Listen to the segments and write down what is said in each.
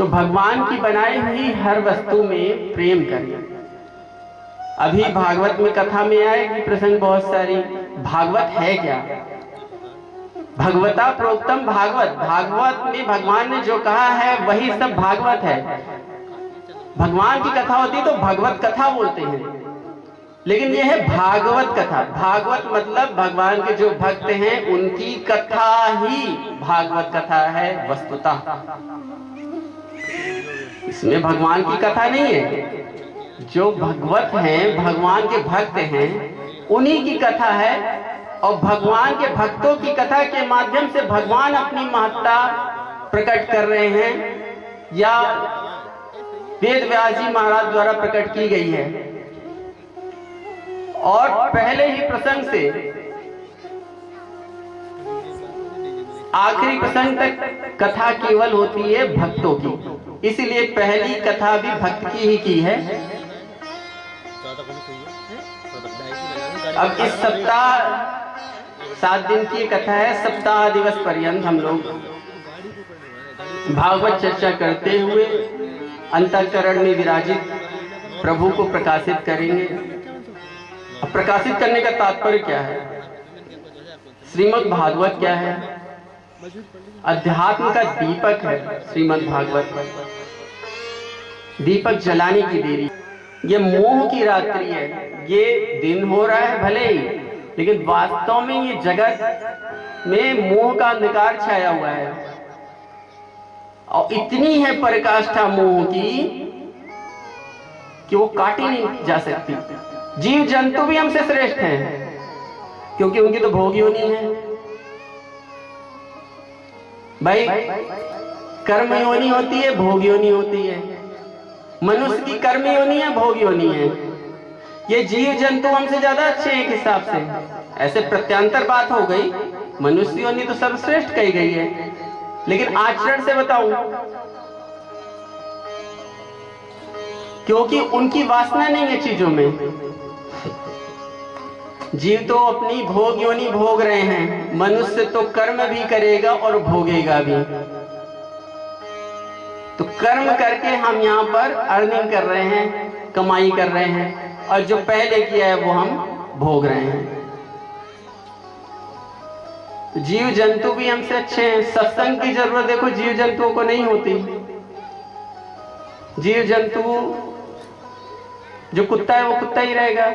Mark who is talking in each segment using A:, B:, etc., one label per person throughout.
A: तो भगवान की बनाई हुई हर वस्तु में प्रेम करें। अभी भागवत में कथा में आएगी प्रसंग बहुत सारी। भागवत है क्या? भगवता प्रोक्तम भागवत। भागवत में भगवान ने जो कहा है वही सब भागवत है। भगवान की कथा होती है तो भगवत कथा बोलते हैं, लेकिन यह है भागवत कथा। भागवत मतलब भगवान के जो भक्त हैं उनकी कथा ही भागवत कथा है वस्तुतः। इसमें भगवान की कथा नहीं है। जो भगवत हैं, भगवान के भक्त हैं, उन्हीं की कथा है। और भगवान के भक्तों की कथा के माध्यम से भगवान अपनी महत्ता प्रकट कर रहे हैं या वेद व्यास जी महाराज द्वारा प्रकट की गई है। और पहले ही प्रसंग से आखिरी प्रसंग तक कथा केवल होती है भक्तों की, इसलिए पहली कथा भी भक्त की ही की है। अब इस सप्ताह 7 दिन की कथा है। सप्ताह दिवस पर्यंत हम लोग भागवत चर्चा करते हुए अंतःकरण में विराजित प्रभु को प्रकाशित करेंगे। अब प्रकाशित करने का तात्पर्य क्या है? श्रीमद् भागवत क्या है? अध्यात्म का दीपक है श्रीमद् भागवत। दीपक जलाने की देरी। ये मोह की रात्रि है। ये दिन हो रहा है भले ही, लेकिन वास्तव में ये जगत में मोह का अंधकार छाया हुआ है। और इतनी है पराकाष्ठा मोह की कि वो काटी नहीं जा सकती। जीव जंतु भी हमसे श्रेष्ठ हैं, क्योंकि उनकी तो भोग योनि है। भाई कर्म योनि होती है, भोग योनि होती है। मनुष्य की कर्म योनि है, भोग योनि है। ये जीव जंतु हमसे ज्यादा अच्छे हैं एक हिसाब से। ऐसे प्रत्यांतर बात हो गई, मनुष्य योनि तो सर्वश्रेष्ठ कही गई है। लेकिन आचरण से बताऊं, क्योंकि उनकी वासना नहीं है चीजों में। जीव तो अपनी भोग योनि भोग रहे हैं, मनुष्य तो कर्म भी करेगा और भोगेगा भी। तो कर्म करके हम यहाँ पर अर्निंग कर रहे हैं, कमाई कर रहे हैं, और जो पहले किया है वो हम भोग रहे हैं। जीव जंतु भी हमसे अच्छे हैं। सत्संग की जरूरत देखो जीव जंतुओं को नहीं होती। जीव जंतु, जो कुत्ता है वो कुत्ता ही रहेगा,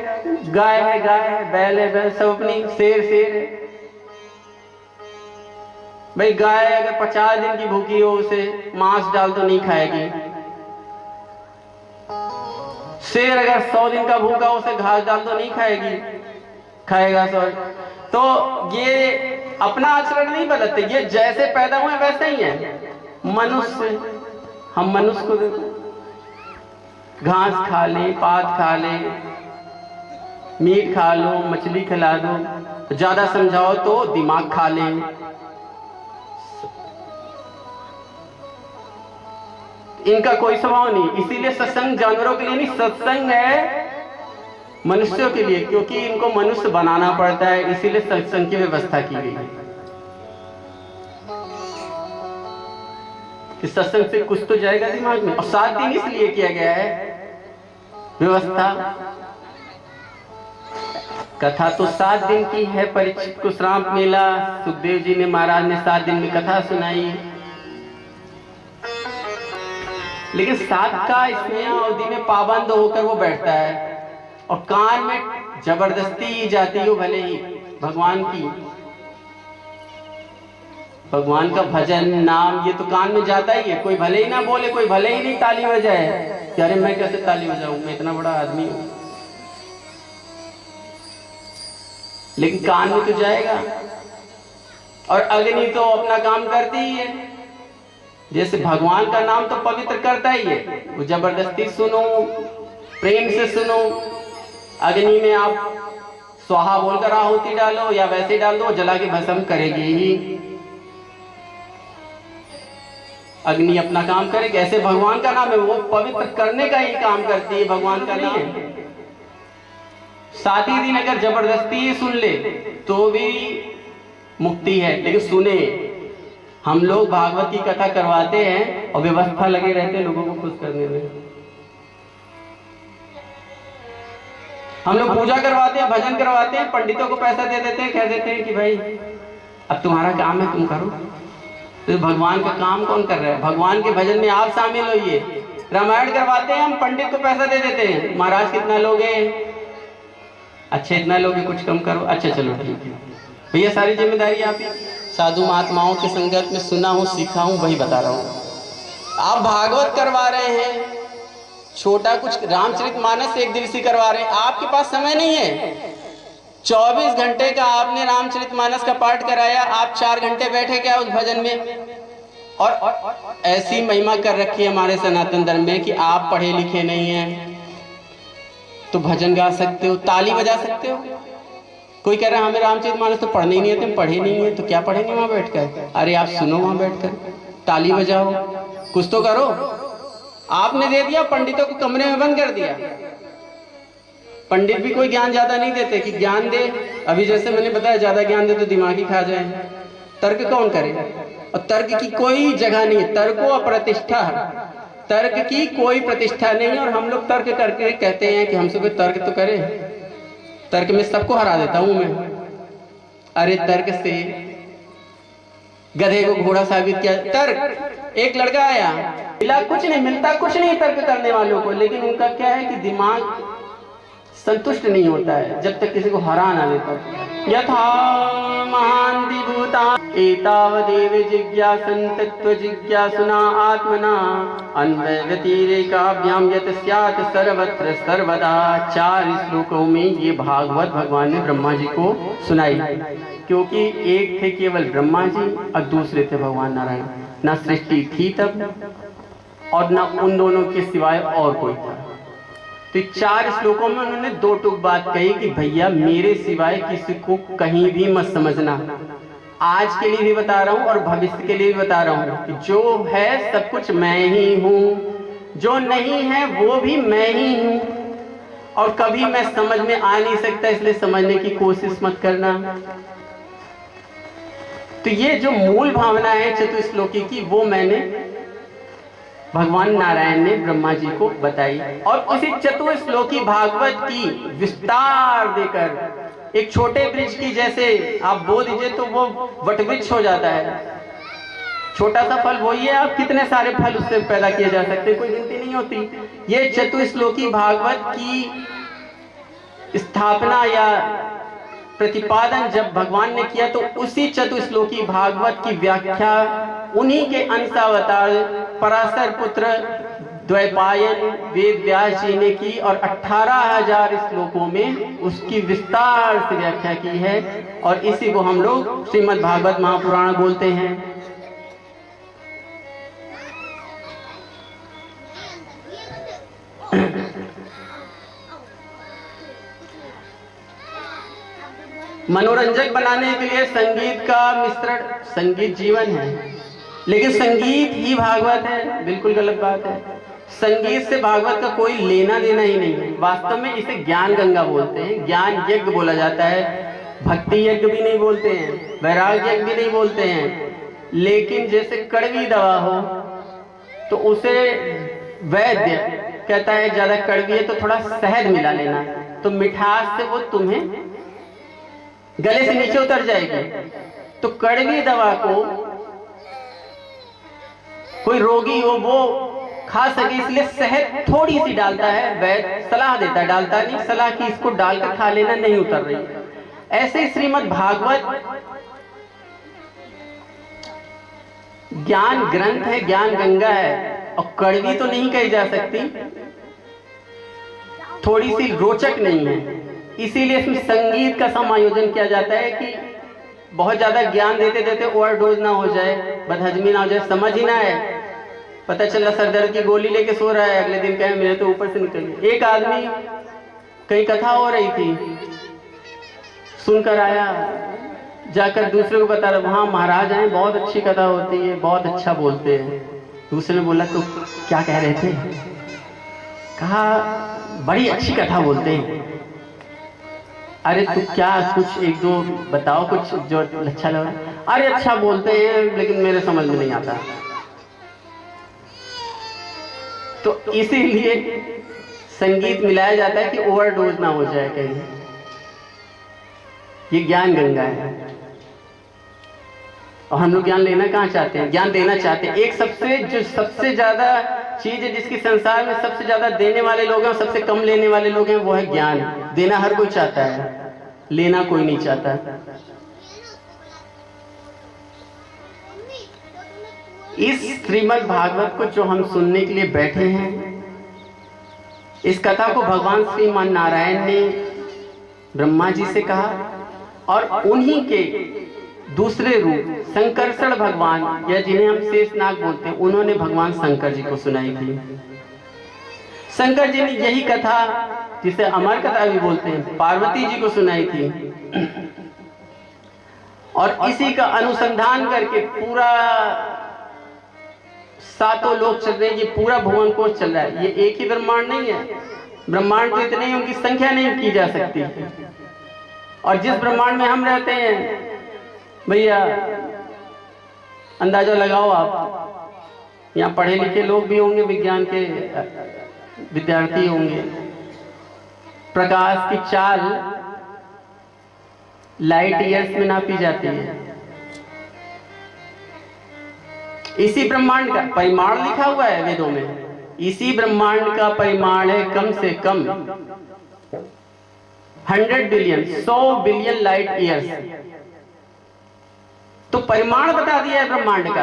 A: गाय है गाय है, बैल है बैल, सब अपनी, शेर शेर है। भाई गाय अगर 50 दिन की भूखी हो, उसे मांस डाल तो नहीं खाएगी। शेर अगर 100 दिन का भूखा, उसे घास डाल तो नहीं खाएगी, खाएगा सॉरी। तो ये अपना आचरण नहीं बदलते, ये जैसे पैदा हुए वैसे ही है। मनुष्य, हम मनुष्य को देखो, घास खा ले, पात खा ले, मीट खा लो, मछली खिला दो, ज्यादा समझाओ तो दिमाग खा ले। इनका कोई स्वभाव नहीं। इसीलिए सत्संग जानवरों के लिए नहीं, सत्संग है मनुष्यों के लिए, क्योंकि इनको मनुष्य बनाना पड़ता है, इसीलिए सत्संग की व्यवस्था की गई है कि सत्संग से कुछ तो जाएगा दिमाग में। और 7 दिन इसलिए किया गया है व्यवस्था। कथा तो 7 दिन की है। परीक्षित को श्राप मिला, सुखदेव जी ने, महाराज ने 7 दिन में कथा सुनाई। लेकिन 7 का इसमें अवधि में पाबंद होकर वो बैठता है, और कान में जबरदस्ती जाती हो, भले ही भगवान की, भगवान का भजन नाम ये तो कान में जाता ही है। कोई भले ही ना बोले, कोई भले ही नहीं ताली बजाए कि अरे मैं कैसे ताली बजाऊं, मैं इतना बड़ा आदमी हूं, लेकिन कान में तो जाएगा। और अग्नि तो अपना काम करती ही है। जैसे भगवान का नाम तो पवित्र करता ही है, वो जबरदस्ती सुनो, प्रेम से सुनो। अग्नि में आप स्वाहा बोलकर आहुति डालो या वैसे डाल दो, जला के भस्म करेगी ही। अग्नि अपना काम करेगी। ऐसे भगवान का नाम है, वो पवित्र करने का ही काम करती है, भगवान का नहीं है। 7 ही दिन अगर जबरदस्ती सुन ले तो भी मुक्ति है, लेकिन सुने। हम लोग भागवत की कथा करवाते हैं और व्यवस्था लगे रहते हैं लोगों को खुश करने में। हम लोग पूजा करवाते हैं, भजन करवाते हैं, पंडितों को पैसा दे देते हैं, कह देते हैं कि भाई अब तुम्हारा काम है, तुम करो। तो भगवान का काम कौन कर रहा है? भगवान के भजन में आप शामिल होइए। रामायण करवाते हैं हम, पंडित को पैसा दे देते हैं, महाराज कितना लोगे? अच्छा इतना लोगे, कुछ कम करो। अच्छा चलो ठीक है भैया, सारी जिम्मेदारी आप ही। साधु महात्माओं के संगत में सुना हूँ, सीखा हूँ, वही बता रहा हूँ। आप भागवत करवा रहे हैं, छोटा कुछ रामचरितमानस एक दिवसीय करवा रहे हैं, आपके पास समय नहीं है। 24 घंटे का आपने रामचरितमानस का पाठ कराया, आप 4 घंटे बैठे क्या उस भजन में? और ऐसी महिमा कर रखी है हमारे सनातन धर्म में कि आप पढ़े लिखे नहीं हैं तो भजन गा सकते हो, ताली बजा सकते हो। कोई कह रहा है हमें रामचरितमानस तो पढ़ने ही नहीं है, तुम पढ़े नहीं है तो क्या पढ़ेंगे वहां बैठकर? अरे आप सुनो वहां बैठकर, ताली बजाओ, कुछ तो करो। आपने दे दिया, पंडितों को कमरे में बंद कर दिया। पंडित भी कोई ज्ञान ज्यादा नहीं देते कि ज्ञान दे। अभी जैसे मैंने बताया, ज्यादा ज्ञान दे तो दिमाग ही खा जाए। तर्क कौन करे? और तर्क की कोई जगह नहीं है, तर्क को अप्रतिष्ठा, तर्क की कोई प्रतिष्ठा नहीं है। और हम लोग तर्क करके कहते हैं कि हमसे कोई तर्क तो करे। तर्क में सबको हरा देता हूं मैं। अरे तर्क से गधे को घोड़ा साबित किया। तर्क, एक लड़का आया, मिला कुछ नहीं, मिलता कुछ नहीं तर्क करने वालों को, लेकिन उनका क्या है कि दिमाग संतुष्ट नहीं होता है जब तक किसी को हरा ना देता। यथा महान्ति भूता एतावदेव जिज्ञासन तत्व जिज्ञासुना आत्मना अन्वयतिरेकाभ्याम यत् स्यात् सर्वत्र सर्वदा। 4 श्लोकों में ये भागवत भगवान ने ब्रह्मा जी को सुनाई, क्योंकि एक थे केवल ब्रह्मा जी और दूसरे थे भगवान नारायण। ना सृष्टि थी तब और ना उन दोनों के सिवाय और कोई था। तो 4 श्लोकों में उन्होंने 2 टूक बात कही कि भैया मेरे सिवाय किसी को कहीं भी मत समझना। आज के लिए भी बता रहा हूं और भविष्य के लिए भी बता रहा हूं कि जो है सब कुछ मैं ही हूं, जो नहीं है वो भी मैं ही हूं, और कभी मैं समझ में आ नहीं सकता, इसलिए समझने की कोशिश मत करना। तो ये जो मूल भावना है चतुश्लोकी की, वो मैंने भगवान नारायण ने ब्रह्मा जी को बताई। और उसी चतुश्लोकी भागवत की विस्तार देकर एक छोटे वृक्ष की जैसे आप बो दीजिए तो वो वटवृक्ष हो जाता है। छोटा सा फल वही है, आप कितने सारे फल उससे पैदा किए जा सकते हैं, कोई गिनती नहीं होती। ये चतुश्लोकी भागवत की स्थापना या प्रतिपादन जब भगवान ने किया तो उसी चतुश्लोकी भागवत की व्याख्या उन्हीं के अंशावतार पराशर पुत्र द्वैपायन वेद व्यास जी ने की और 18,000 श्लोकों में उसकी विस्तार से व्याख्या की है। और इसी को हम लोग श्रीमद् भागवत महापुराण बोलते हैं। मनोरंजक बनाने के लिए संगीत का मिश्रण, संगीत जीवन है लेकिन संगीत ही भागवत है, बिल्कुल गलत बात है। संगीत से भागवत का कोई लेना देना ही नहीं है। वास्तव में इसे ज्ञान गंगा बोलते हैं, ज्ञान यज्ञ बोला जाता है, भक्ति यज्ञ भी नहीं बोलते हैं, वैराग यज्ञ भी नहीं बोलते हैं। लेकिन जैसे कड़वी दवा हो तो उसे वैद्य कहता है ज्यादा कड़वी है तो थोड़ा शहद मिला लेना, तो मिठास से वो तुम्हें गले से नीचे उतर जाएगी। तो कड़वी दवा को कोई रोगी हो वो खा सके इसलिए शहद थोड़ी सी डालता है, वैद्य सलाह देता है, डालता नहीं, सलाह की इसको डालकर खा लेना, नहीं उतर रही। ऐसे श्रीमद् भागवत ज्ञान ग्रंथ है, ज्ञान गंगा है, और कड़वी तो नहीं कही जा सकती, थोड़ी सी रोचक नहीं है। इसीलिए इसमें संगीत का समायोजन किया जाता है कि बहुत ज्यादा ज्ञान देते देते ओवरडोज ना हो जाए, बदहजमी ना हो जाए, समझ ही ना आए। पता चला सर दर्द की गोली लेके सो रहा है, अगले दिन कहे मेरे तो ऊपर से निकल गया। एक आदमी कहीं कथा हो रही थी, सुनकर आया, जाकर दूसरे को बता रहा, वहां महाराज आए, बहुत अच्छी कथा होती है, बहुत अच्छा बोलते हैं। दूसरे ने बोला तो क्या कह रहे थे? कहा बड़ी अच्छी कथा बोलते हैं। अरे तू क्या कुछ एक दो बताओ कुछ जो अच्छा लगा। अरे अच्छा बोलते हैं लेकिन मेरे समझ में नहीं आता। तो इसीलिए संगीत मिलाया जाता है कि ओवरडोज ना हो जाए कहीं। ये ज्ञान गंगा है और हम लोग ज्ञान लेना कहाँ चाहते हैं, ज्ञान देना चाहते हैं। एक सबसे ज्यादा चीज है जिसकी संसार में सबसे ज्यादा देने वाले लोग हैं, सबसे कम लेने वाले लोग हैं, वो है ज्ञान। देना हर कोई चाहता है, लेना कोई नहीं चाहता। इस श्रीमद् भागवत को जो हम सुनने के लिए बैठे हैं, इस कथा को भगवान श्रीमान नारायण ने ब्रह्मा जी से कहा और उन्हीं के दूसरे रूप शंकरषण भगवान, या जिन्हें हम शेषनाग बोलते हैं, उन्होंने भगवान शंकर जी को सुनाई थी। शंकर जी ने यही कथा, जिसे अमर कथा भी बोलते हैं, पार्वती जी को सुनाई थी। और इसी का अनुसंधान करके पूरा सातों लोग चल रहे हैं, ये पूरा भुवन कोश चल रहा है। ये एक ही ब्रह्मांड नहीं है, ब्रह्मांड तो इतने ही, उनकी संख्या नहीं की जा सकती। और जिस ब्रह्मांड में हम रहते हैं भैया, अंदाजा लगाओ आप, यहाँ पढ़े लिखे लोग भी होंगे, विज्ञान के विद्यार्थी होंगे। प्रकाश की चाल लाइट ईयर्स में नापी जाती है। इसी ब्रह्मांड का परिमाण लिखा हुआ है वेदों में, इसी ब्रह्मांड का परिमाण है कम से कम 100 बिलियन 100 बिलियन लाइट ईयर्स। तो परिमाण बता दिया है ब्रह्मांड का।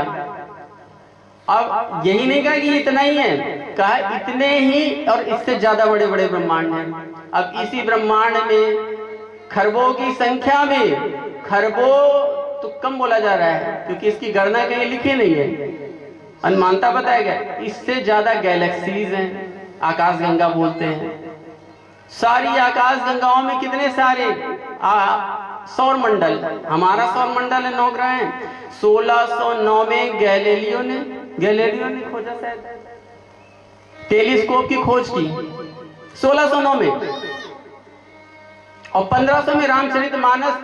A: अब यही नहीं कहा कि इतना ही है, कहा इतने ही और इससे ज्यादा बड़े बड़े ब्रह्मांड हैं। अब इसी ब्रह्मांड में खरबों की संख्या में, खरबों तो कम बोला जा रहा है क्योंकि इसकी गणना कहीं लिखी नहीं है, अनुमानता बताया गया। इससे ज्यादा गैलेक्सीज हैं, आकाशगंगा बोलते हैं। सारी आकाश गंगाओं में कितने सारे सौर मंडल, हमारा सौर मंडल है 9 ग्रह हैं। 1609 में गैलीलियो ने खोजा, शायद टेलीस्कोप की खोज की 1609 में, और 1500 में रामचरितमानस,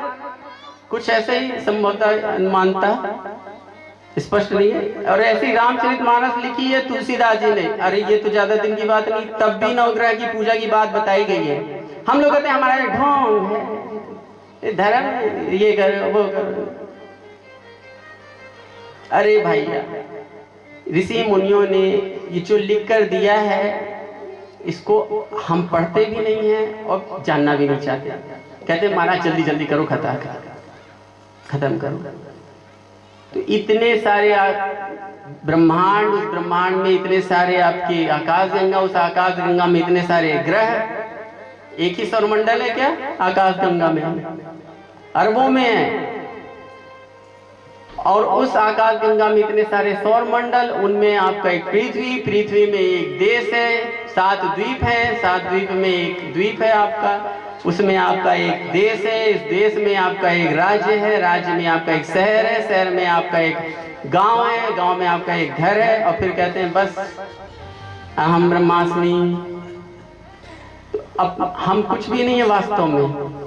A: कुछ ऐसे ही संभवतः मानता स्पष्ट नहीं है। और ऐसी रामचरितमानस लिखी है तुलसीदास जी ने। अरे ये तो ज्यादा दिन की बात नहीं, तब भी नवग्रह की पूजा की बात बताई गई है। हम लोग कहते हैं हमारा ढोंग है, धर्म, ये करो वो करो। अरे भैया, ऋषि मुनियों ने ये जो लिख कर दिया है, इसको हम पढ़ते भी नहीं हैं और जानना भी नहीं चाहते। कहते महाराज जल्दी जल्दी करो, खत्म करो। तो इतने सारे ब्रह्मांड, उस ब्रह्मांड में इतने सारे आपके आकाशगंगा, उस आकाशगंगा में इतने सारे ग्रह। एक ही सौरमंडल है क्या आकाशगंगा में? अरबों में है। और उस आकाशगंगा में इतने सारे सौरमंडल, उनमें आपका एक पृथ्वी में एक देश है, 7 द्वीप हैं, 7 द्वीप में एक द्वीप है आपका, उसमें आपका एक देश है, इस देश में आपका एक राज्य है, राज्य में आपका एक शहर है, शहर में आपका एक गांव है, गांव में आपका एक घर है। और फिर कहते हैं बस अहम ब्रह्मास्मि। तो अब हम कुछ भी नहीं है वास्तव में,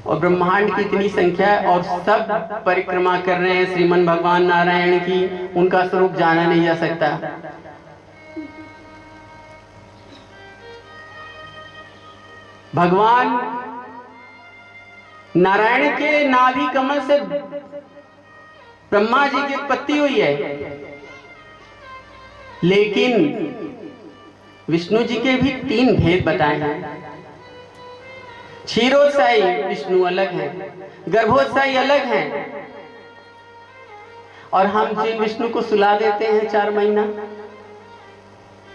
A: और ब्रह्मांड की इतनी संख्या है और सब परिक्रमा कर रहे हैं श्रीमन भगवान नारायण की, उनका स्वरूप जाना नहीं जा सकता। भगवान नारायण के नाभि कमल से ब्रह्मा जी की उत्पत्ति हुई है, लेकिन विष्णु जी के भी 3 भेद बताए हैं। क्षीरोत्साही विष्णु अलग है, गर्भोत्साही अलग है, और हम जिन विष्णु को सुला देते हैं 4 महीना,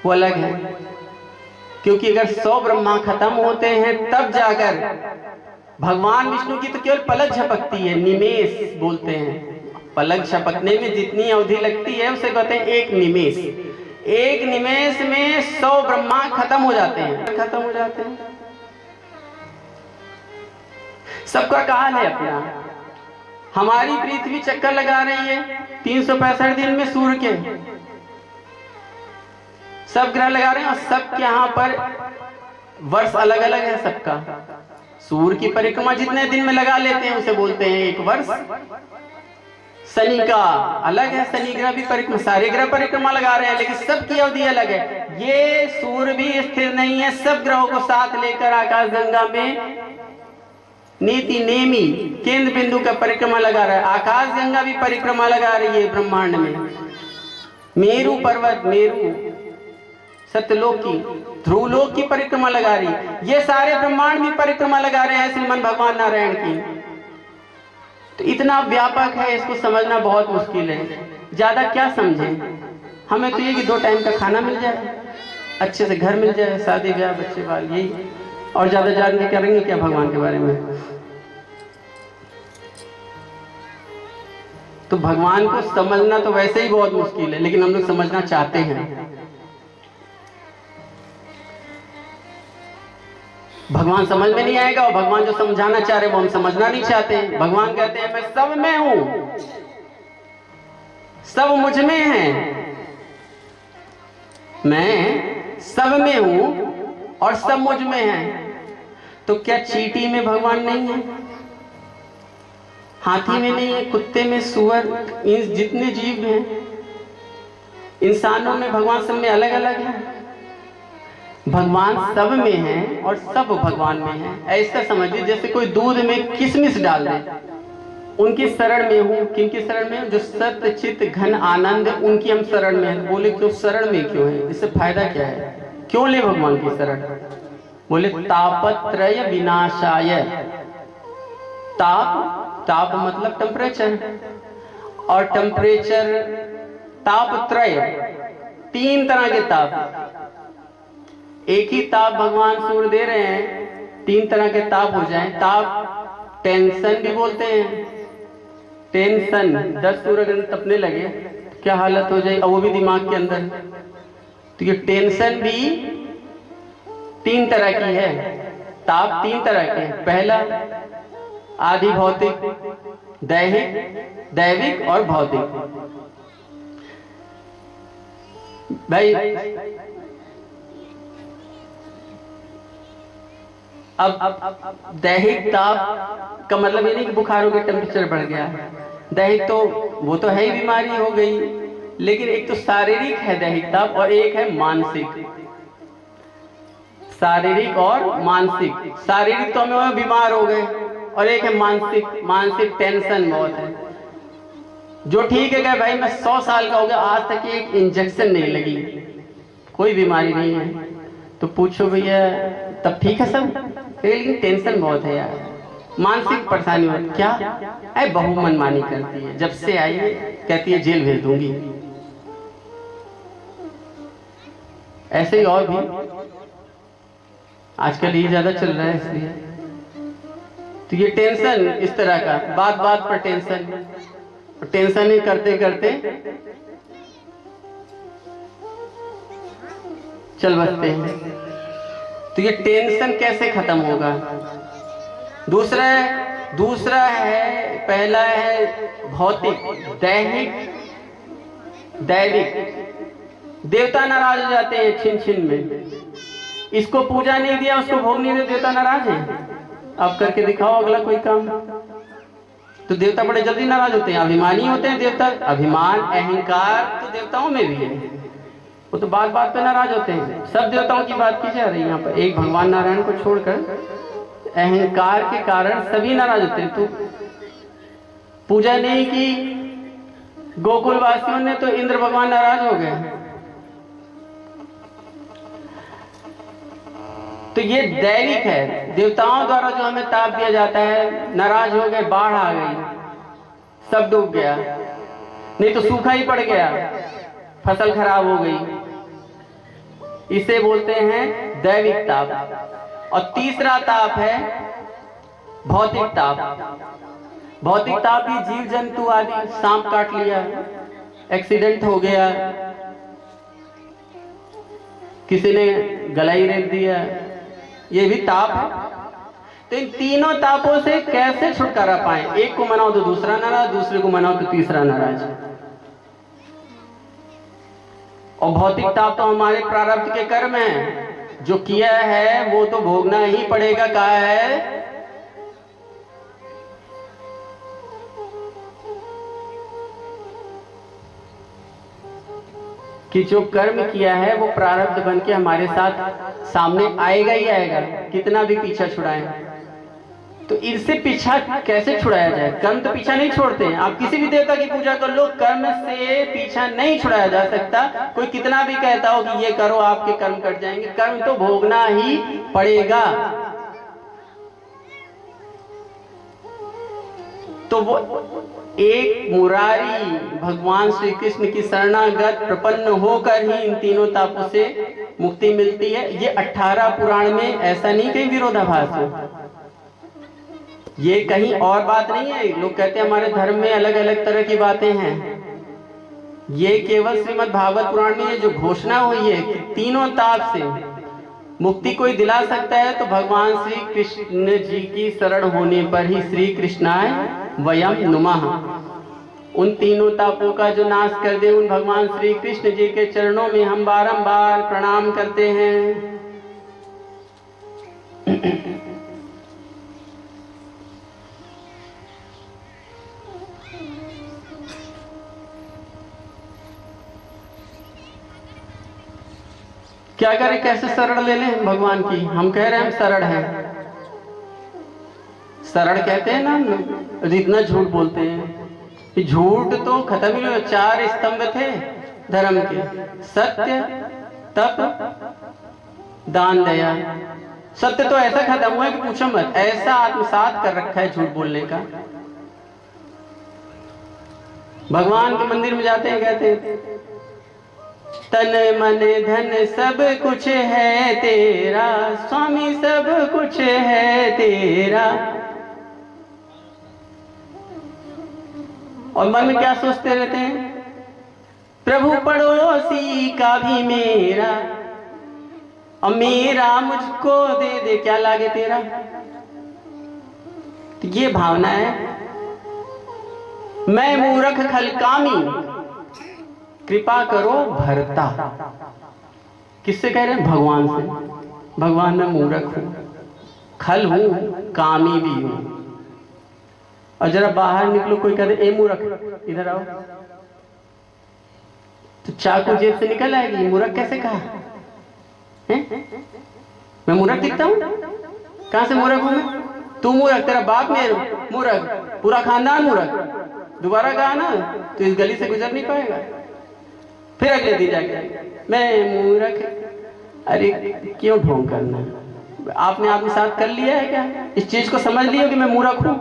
A: वो अलग है। क्योंकि अगर 100 ब्रह्मा खत्म होते हैं तब जाकर भगवान विष्णु की तो केवल पलक झपकती है, निमेष बोलते हैं। पलक झपकने में जितनी अवधि लगती है उसे कहते हैं एक निमेष। एक निमेष में 100 ब्रह्मा खत्म हो जाते हैं। सबका काल है अपना। हमारी पृथ्वी चक्कर लगा रही है 365 दिन में सूर्य के, सब ग्रह लगा रहे हैं, और सबके यहाँ पर वर्ष अलग अलग है सबका। सूर्य की परिक्रमा जितने दिन में लगा लेते हैं उसे बोलते हैं एक वर्ष, शनि का अलग है, शनि ग्रह भी परिक्रमा, सारे ग्रह परिक्रमा लगा रहे हैं, लेकिन सबकी अवधि अलग है। ये सूर्य भी स्थिर नहीं है, सब ग्रहों को साथ लेकर आकाश गंगा में नीति नेमी केंद्र बिंदु का परिक्रमा लगा रहा है। आकाश गंगा भी परिक्रमा लगा रही है ब्रह्मांड में। मेरु पर्वत, मेरु सत्यलोक की, ध्रुवलोक की परिक्रमा लगा रही। ये सारे ब्रह्मांड भी परिक्रमा लगा रहे हैं श्रीमन भगवान नारायण की। तो इतना व्यापक है, इसको समझना बहुत मुश्किल है। ज्यादा क्या समझें, हमें तो ये कि 2 टाइम का खाना मिल जाए, अच्छे से घर मिल जाए, शादी ब्याह बच्चे बाल, यही। और ज्यादा जान के करेंगे क्या भगवान के बारे में। तो भगवान को समझना तो वैसे ही बहुत मुश्किल है, लेकिन हम लोग समझना चाहते हैं। भगवान समझ में नहीं आएगा, और भगवान जो समझाना चाह रहे वो हम समझना नहीं चाहते। भगवान कहते हैं मैं सब में हूं, सब मुझ में है, मैं सब में हूं और सब मुझ में है। तो क्या चींटी में भगवान नहीं है, हाथी में नहीं है, कुत्ते में, सुअर, इन जितने जीव हैं, इंसानों में, भगवान सब में अलग अलग है। भगवान सब में है और सब भगवान में है। ऐसा समझिए जैसे कोई दूध में किशमिश डाल दे। उनकी शरण में हूँ, किनकी शरण में? जो सत्य चित्त घन आनंद, उनकी हम शरण में है। बोले क्यों शरण में क्यों है, इससे फायदा क्या है, क्यों ले भगवान की शरण? बोले तापत्रय विनाशाय। ताप, ताप मतलब टेम्परेचर, और टेम्परेचर तापत्रय, 3 तरह के ताप। एक ही ताप भगवान सूर्य दे रहे हैं, 3 तरह के ताप हो जाएं। ताप टेंशन भी बोलते हैं, टेंशन 10 सूर्य अगर तपने लगे क्या हालत हो जाए, और वो भी दिमाग के अंदर। तो ये टेंशन भी 3 तरह की है। ताप 3 तरह के, पहला आदि भौतिक, दैहिक, दैविक और भौतिक। भाई अब दैहिक ताप का मतलब ये नहीं कि बुखार हो गया, टेम्परेचर बढ़ गया। दैहिक तो वो तो है ही, बीमारी हो गई। लेकिन एक तो शारीरिक है दैहिक ताप, और एक है मानसिक। शारीरिक और मानसिक। शारीरिक तो हमें बीमार हो गए, और एक है मानसिक। मानसिक टेंशन बहुत है। जो ठीक है भाई मैं 100 साल का हो गया, आज तक एक इंजेक्शन नहीं लगी, कोई बीमारी नहीं है, तो पूछो भैया तब ठीक है सब, लेकिन टेंशन बहुत है यार, मानसिक परेशानी हो। क्या अरे बहू मनमानी करती है, जब से आई है कहती है जेल भेज दूंगी। ऐसे ही और भी आजकल ये ज्यादा चल रहा है, इसलिए तो ये टेंशन इस तरह का, बात बात पर टेंशन, टेंशन ही करते करते चल बसते हैं। तो ये टेंशन कैसे खत्म होगा? दूसरा है, पहला है भौतिक, दैहिक, दैविक। देवता नाराज हो जाते हैं छिन छिन में, इसको पूजा नहीं दिया, उसको भोग नहीं दिया, देवता नाराज है। आप करके दिखाओ अगला कोई काम, तो देवता बड़े जल्दी नाराज होते हैं। अभिमानी होते हैं देवता, अभिमान अहंकार तो देवताओं में भी है, वो तो बात बात पे नाराज होते हैं। सब देवताओं की बात की जा रही है यहाँ पर, एक भगवान नारायण को छोड़कर अहंकार के कारण सभी नाराज होते हैं। तो पूजा नहीं की गोकुल वासियों ने, तो इंद्र भगवान नाराज हो गए। तो ये दैविक है, देवताओं द्वारा जो हमें ताप दिया जाता है। नाराज हो गए, बाढ़ आ गई, सब डूब गया, नहीं तो सूखा ही पड़ गया, फसल खराब हो गई, इसे बोलते हैं दैविक ताप। और तीसरा ताप है भौतिक ताप। भौतिक ताप भी जीव जंतु आदि, सांप काट लिया, एक्सीडेंट हो गया, किसी ने गला ही रेत दिया, ये भी ताप है। तो इन तीनों तापों से कैसे छुटकारा पाए? एक को मनाओ तो दूसरा नाराज, दूसरे को मनाओ तो तीसरा नाराज। और भौतिक ताप तो हमारे प्रारब्ध के कर्म हैं, जो किया है वो तो भोगना ही पड़ेगा। कहा है कि जो कर्म किया है वो प्रारब्ध बन के हमारे साथ सामने आएगा ही आएगा, कितना भी पीछा छुड़ाएं। तो इनसे पीछा कैसे छुड़ाया जाए? कर्म तो पीछा नहीं छोड़ते हैं। आप किसी भी देवता की पूजा कर लो, कर्म से पीछा नहीं छुड़ाया जा सकता। कोई कितना भी कहता हो कि ये करो आपके कर्म कट जाएंगे, कर्म तो भोगना ही पड़ेगा। तो वो एक मुरारी भगवान श्री कृष्ण की शरणागत प्रपन्न होकर ही इन तीनों तापों से मुक्ति मिलती है। ये 18 पुराण में ऐसा नहीं कहीं विरोधाभास हो, ये कहीं और बात नहीं है। लोग कहते हैं हमारे धर्म में अलग अलग तरह की बातें हैं, ये केवल श्रीमद् भागवत पुराण में जो घोषणा हुई है कि तीनों ताप से मुक्ति कोई दिला सकता है तो भगवान श्री कृष्ण जी की शरण होने पर ही श्री कृष्णाय वयम नुमः। उन तीनों तापों का जो नाश कर दे उन भगवान श्री कृष्ण जी के चरणों में हम बारंबार प्रणाम करते हैं। क्या करें, कैसे शरण ले लें भगवान की? हम कह रहे हैं हम शरण हैं। शरण कहते हैं ना, इतना झूठ बोलते हैं। झूठ तो खत्म ही नहीं। 4 स्तंभ थे धर्म के, सत्य, तप, दान, दया। सत्य तो ऐसा खत्म हुआ है कि पूछो मत, ऐसा आत्मसात कर रखा है झूठ बोलने का। भगवान के मंदिर में जाते हैं, कहते हैं तन मन धन सब कुछ है तेरा स्वामी, सब कुछ है तेरा। और मन में क्या सोचते रहते हैं? प्रभु पड़ोसी का भी मेरा, और मेरा मुझको दे दे, क्या लागे तेरा। तो ये भावना है। मैं मूर्ख खलकामी कृपा करो भरता। किससे कह रहे हैं? भगवान से। भगवान मैं मूर्ख हूं, खल हूं, कामी भी हूं। और जरा बाहर निकलो, कोई कहते ए मूर्ख इधर आओ, तो चाकू जेब से निकल आएगी। मूर्ख कैसे कहा है? मैं मूर्ख दिखता हूं? कहां से मूर्ख हूं मैं? तू मूर्ख, तेरा बाप में मूर्ख, पूरा खानदान मूर्ख। दोबारा कहा ना तो इस गली से गुजर नहीं पाएगा। फिर अगले दिन जाके मैं मूर्ख। अरे क्यों ढोंग करना? आपने आपके साथ कर लिया है क्या? इस चीज को समझ लिया कि मैं मूर्ख हूं?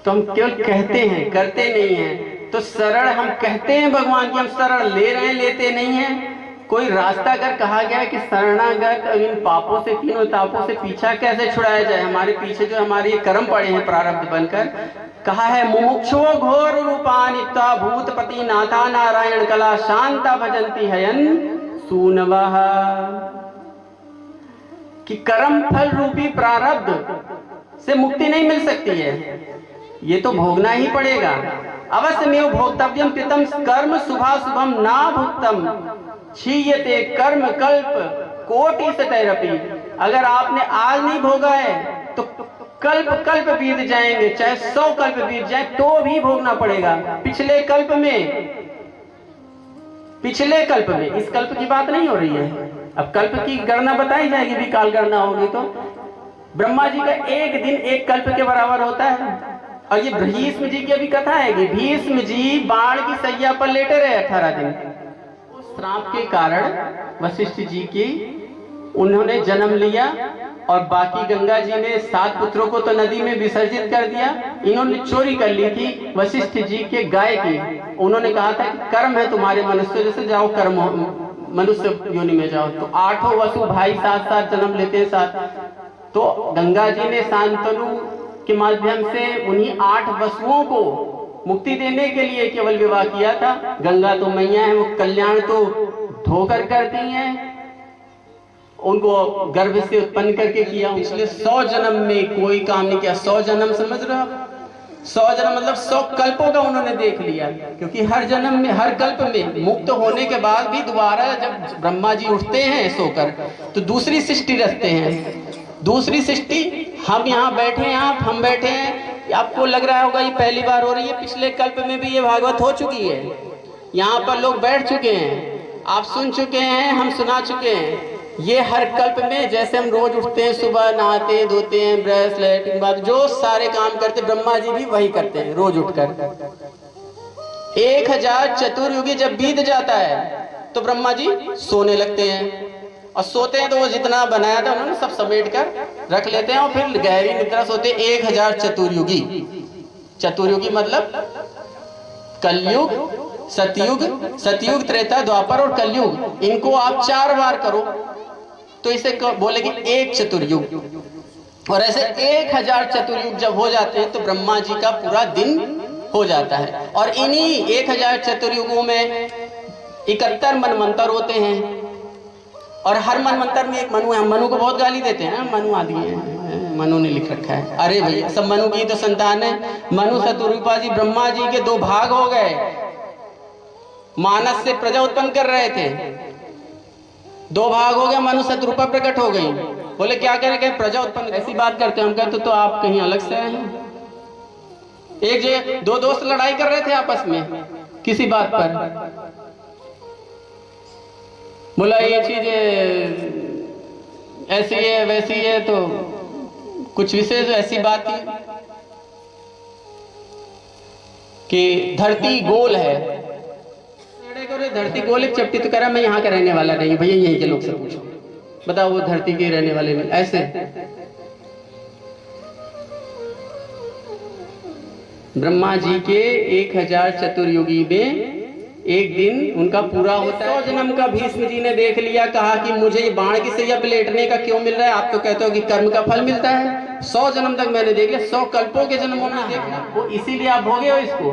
A: तो हम केवल कहते हैं, करते नहीं हैं। तो शरण हम कहते हैं भगवान की, हम शरण ले रहे हैं, लेते नहीं हैं। कोई रास्ता अगर कहा गया है कि शरणागत इन पापों से, तीनों तापों से पीछा कैसे छुड़ाया जाए, हमारे पीछे जो हमारे कर्म पड़े हैं प्रारब्ध बनकर, कहा है मुमुक्षो घोर रूपानित्वा भूतपति नाथा नारायण कला शांता भजंती हयन सूनवः। कि कर्म फल रूपी प्रारब्ध से मुक्ति नहीं मिल सकती है, ये तो भोगना ही पड़ेगा। अवश्य में भोक्तव्यम कृतम कर्म शुभाशुभम ना भुक्तम क्षीयते कर्म कल्प कोटि सतैरपि। अगर आपने आज नहीं भोगा है तो कल्प कल्प बीत जाएंगे, चाहे 100 कल्प बीत जाए तो भी भोगना पड़ेगा। पिछले कल्प में, इस कल्प की बात नहीं हो रही है। अब कल्प की गणना बताई जाएगी भी, काल गणना होगी तो ब्रह्मा जी का एक दिन एक कल्प के बराबर होता है। और ये भीष्म जी की अभी कथा है कि भीष्म जी बाण की सैया पर लेटे रहे 18 दिन। उस श्राप के कारण वशिष्ठ जी की उन्होंने जन्म लिया और बाकी गंगा जी ने 7 पुत्रों को तो नदी में विसर्जित कर दिया। इन्होंने चोरी कर ली थी वशिष्ठ जी के गाय की। उन्होंने कहा था कि कर्म है तुम्हारे मनुष्य जैसे, जाओ कर्म मनुष्य योनि में जाओ। तो 8 वसु भाई साथ साथ जन्म लेते हैं साथ। तो गंगा जी ने शांतनु के माध्यम से उन्हीं 8 वसुओं को मुक्ति देने के लिए केवल विवाह किया था। गंगा तो मैया है, वो कल्याण तो धोकर करती हैं, उनको गर्भ से उत्पन्न करके किया। पिछले 100 जन्म में कोई काम नहीं किया। 100 जन्म समझ रहे हो? 100 जन्म मतलब 100 कल्पों का उन्होंने देख लिया। क्योंकि हर जन्म में, हर कल्प में मुक्त होने के बाद भी दोबारा जब ब्रह्मा जी उठते हैं सोकर तो दूसरी सृष्टि रचते हैं। दूसरी सृष्टि हम यहाँ बैठे हैं, हम बैठे हैं, आपको लग रहा होगा ये पहली बार हो रही है, पिछले कल्प में भी ये भागवत हो चुकी है। यहाँ पर लोग बैठ चुके हैं, आप सुन चुके हैं, हम सुना चुके हैं। ये हर कल्प में जैसे हम रोज उठते हैं, सुबह नहाते धोते हैं, ब्रश लैट्रिन बाद जो सारे काम करते, ब्रह्मा जी भी वही करते हैं रोज उठकर। 1000 चतुर्युगी जब बीत जाता है तो ब्रह्मा जी सोने लगते हैं, और सोते हैं तो वो जितना बनाया था उन्होंने सब समेट कर रख लेते हैं और फिर गहरी निद्रा सोते हैं। 1000 चतुर्युगी, चतुर्युगी मतलब कलयुग, सतयुग, सतयुग, त्रेता, द्वापर और कलयुग, इनको आप 4 बार करो तो इसे बोलेंगे 1 चतुर्युग। और ऐसे 1000 चतुर्युग जब हो जाते हैं तो ब्रह्मा जी का पूरा दिन हो जाता है। और इन्हीं 1000 चतुर्युगों में 71 मनवंतर होते हैं, और हर मनवंतर में एक मनु है। मनु को बहुत गाली देते हैं, मनु आदि है, मनु ने लिख रखा है। अरे भैया सब मनु की तो संतान है। मनु शतरूपा जी ब्रह्मा जी के 2 भाग हो गए, मानस से प्रजा उत्पन्न कर रहे थे, 2 भाग हो गए, मनु शतरूपा प्रकट हो गई। बोले क्या करें, कहीं प्रजा उत्पन्न, ऐसी बात करते हैं। हम कहते तो आप कहीं अलग से आए हैं। एक जगह 2 दोस्त लड़ाई कर रहे थे आपस में किसी बात पर, बोला ये चीज ऐसी है वैसी है, तो कुछ विशेष ऐसी बात थी कि धरती गोल है। धरती गोल एक चपटी, तो कह रहा मैं यहाँ का रहने वाला नहीं भैया, यहीं के लोग से पूछो, बताओ वो धरती के रहने वाले नहीं। ऐसे ब्रह्मा जी के 1000 चतुर्युगी में एक दिन उनका पूरा होता है। 100 जन्म का भीष्म जी ने देख लिया, कहा कि मुझे ये बाण की सैया पे लेटने का क्यों मिल रहा है, आप तो कहते हो कि कर्म का फल मिलता है। 100 जन्म तक मैंने देख लिया, 100 कल्पों के जन्मों में देखना, वो इसीलिए आप भोगे हो इसको।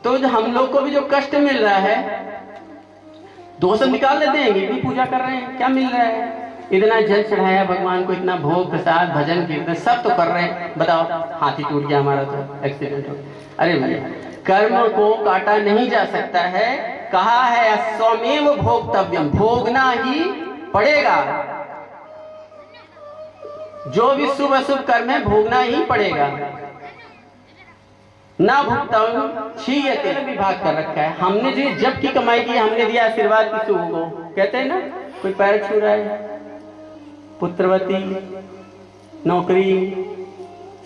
A: तो हम लोग को भी जो कष्ट मिल रहा है, दोष निकाल लेते हैं, ये भी पूजा कर रहे हैं, क्या मिल रहा है, इतना जल चढ़ाया भगवान को, इतना भोग प्रसाद भजन कीर्तन सब तो कर रहे हैं। बताओ हाथी टूट गया हमारा तो एक्सीडेंट हो। अरे भैया कर्म को काटा नहीं जा सकता है, कहा है स्वमेव भोक्तव्यम, भोगना ही पड़ेगा। जो भी शुभ अशुभ कर्म है भोगना ही पड़ेगा। ना भुगतान क्षीयते विभाग कर रखा है। हमने जो जब की कमाई की हमने दिया आशीर्वाद किसी को, कहते हैं ना, कोई पैर छू रहा है, पुत्रवती, नौकरी,